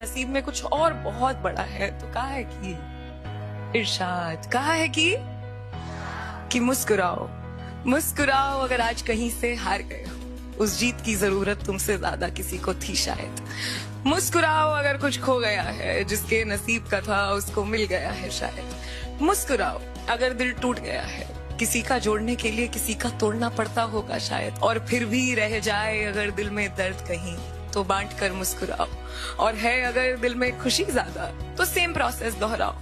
नसीब में कुछ और बहुत बड़ा है। तो कहा है कि इरशाद कहा है कि मुस्कुराओ मुस्कुराओ, अगर आज कहीं से हार गए हो, उस जीत की जरूरत तुमसे ज्यादा किसी को थी शायद। मुस्कुराओ अगर कुछ खो गया है, जिसके नसीब का था उसको मिल गया है शायद। मुस्कुराओ अगर दिल टूट गया है, किसी का जोड़ने के लिए किसी का तोड़ना पड़ता होगा शायद। और फिर भी रह जाए अगर दिल में दर्द कहीं, तो बांट कर मुस्कुराओ। और है अगर दिल में खुशी ज्यादा, तो सेम प्रोसेस दोहराओ।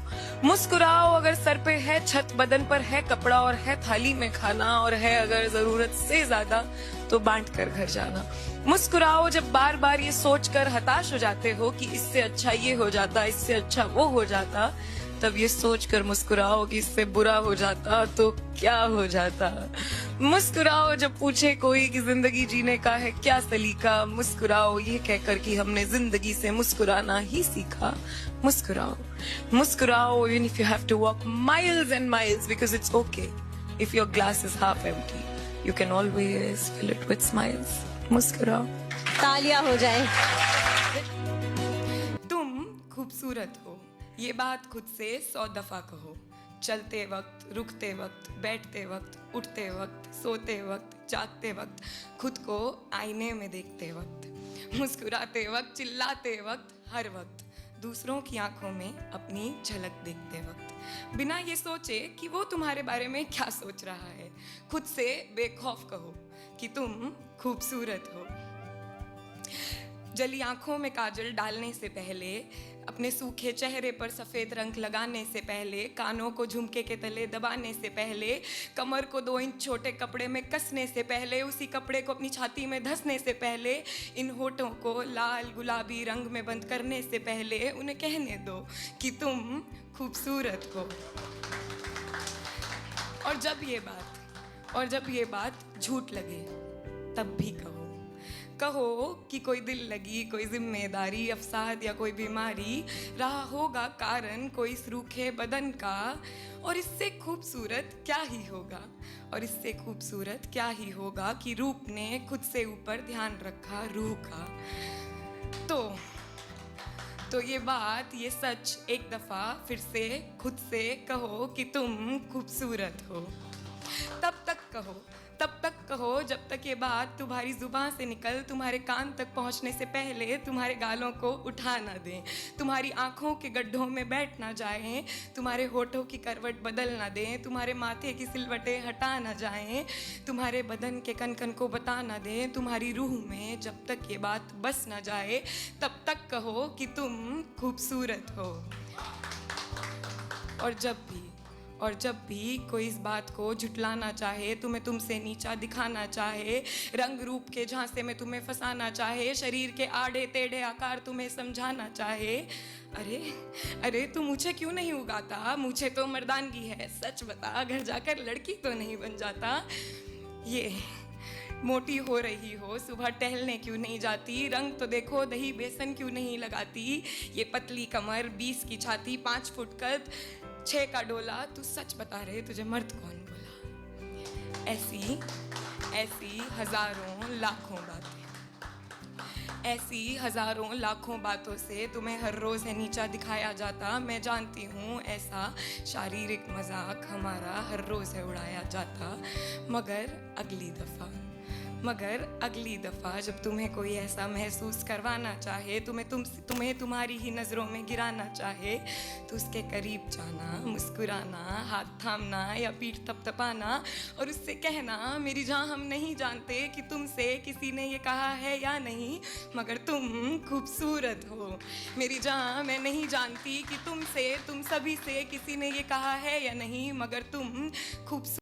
मुस्कुराओ अगर सर पे है छत, बदन पर है कपड़ा और है थाली में खाना, और है अगर जरूरत से ज्यादा, तो बांट कर घर जाना। मुस्कुराओ जब बार बार ये सोच कर हताश हो जाते हो कि इससे अच्छा ये हो जाता, इससे अच्छा वो हो जाता, तब ये सोच कर मुस्कुराओ कि इससे बुरा हो जाता तो क्या हो जाता। मुस्कुराओ जब पूछे कोई कि जिंदगी जीने का है क्या सलीका, मुस्कुराओ ये कहकर कि हमने जिंदगी से मुस्कुराना ही सीखा। मुस्कुराओ मुस्कुराओ even if you have to walk miles and miles, because it's okay if your glass is half empty, you can always fill it with smiles. मुस्कुराओ। तालियां हो जाए। तुम खूबसूरत हो, ये बात खुद से 100 दफा कहो। चलते वक्त, रुकते वक्त, बैठते वक्त, उठते वक्त, सोते वक्त, जागते वक्त, खुद को आईने में देखते वक्त, मुस्कुराते वक्त, चिल्लाते वक्त, हर वक्त, दूसरों की आंखों में अपनी झलक देखते वक्त, बिना ये सोचे कि वो तुम्हारे बारे में क्या सोच रहा है, खुद से बेखौफ कहो कि तुम खूबसूरत हो। जली आंखों में काजल डालने से पहले, अपने सूखे चेहरे पर सफेद रंग लगाने से पहले, कानों को झुमके के तले दबाने से पहले, कमर को 2 इंच छोटे कपड़े में कसने से पहले, उसी कपड़े को अपनी छाती में धंसने से पहले, इन होठों को लाल गुलाबी रंग में बंद करने से पहले, उन्हें कहने दो कि तुम खूबसूरत हो। और जब ये बात झूठ लगे, तब भी कहो कि कोई दिल लगी, कोई जिम्मेदारी, अवसाद या कोई बीमारी रहा होगा कारण कोई इस रूखे बदन का, और इससे खूबसूरत क्या ही होगा, और इससे खूबसूरत क्या ही होगा कि रूप ने खुद से ऊपर ध्यान रखा रूह का। तो ये बात, ये सच एक दफा फिर से खुद से कहो कि तुम खूबसूरत हो। तब तक कहो जब तक ये बात तुम्हारी जुबान से निकल तुम्हारे कान तक पहुंचने से पहले तुम्हारे गालों को उठा ना दें, तुम्हारी आंखों के गड्ढों में बैठ ना जाएं, तुम्हारे होठों की करवट बदल ना दें, तुम्हारे माथे की सिलवटें हटा ना जाएं, तुम्हारे बदन के कन कन को बता ना दें, तुम्हारी रूह में जब तक ये बात बस ना जाए, तब तक कहो कि तुम खूबसूरत हो। और जब भी कोई इस बात को झुटलाना चाहे, तुम्हें तुमसे नीचा दिखाना चाहे, रंग रूप के झांसे में तुम्हें फंसाना चाहे, शरीर के आड़े टेढ़े आकार तुम्हें समझाना चाहे, अरे तू मुझे क्यों नहीं उगाता, मुझे तो मर्दानगी है, सच बता घर जाकर लड़की तो नहीं बन जाता। ये मोटी हो रही हो, सुबह टहलने क्यों नहीं जाती, रंग तो देखो दही बेसन क्यों नहीं लगाती, ये पतली कमर, 20 की छाती, 5 फुट कद, 6 का डोला, तू सच बता रहे तुझे मर्द कौन बोला। ऐसी हजारों लाखों बातों से तुम्हें हर रोज है नीचा दिखाया जाता। मैं जानती हूँ ऐसा शारीरिक मजाक हमारा हर रोज है उड़ाया जाता, मगर अगली दफा जब तुम्हें कोई ऐसा महसूस करवाना चाहे, तुम्हें तुम्हारी ही नजरों में गिराना चाहे, तो उसके करीब जाना, मुस्कुराना, हाथ थामना या पीठ थपथपाना और उससे कहना, मेरी जान हम नहीं जानते कि तुमसे किसी ने ये कहा है या नहीं, मगर तुम खूबसूरत हो। मेरी जान मैं नहीं जानती कि तुम सभी से किसी ने ये कहा है या नहीं, मगर तुम खूबसूरत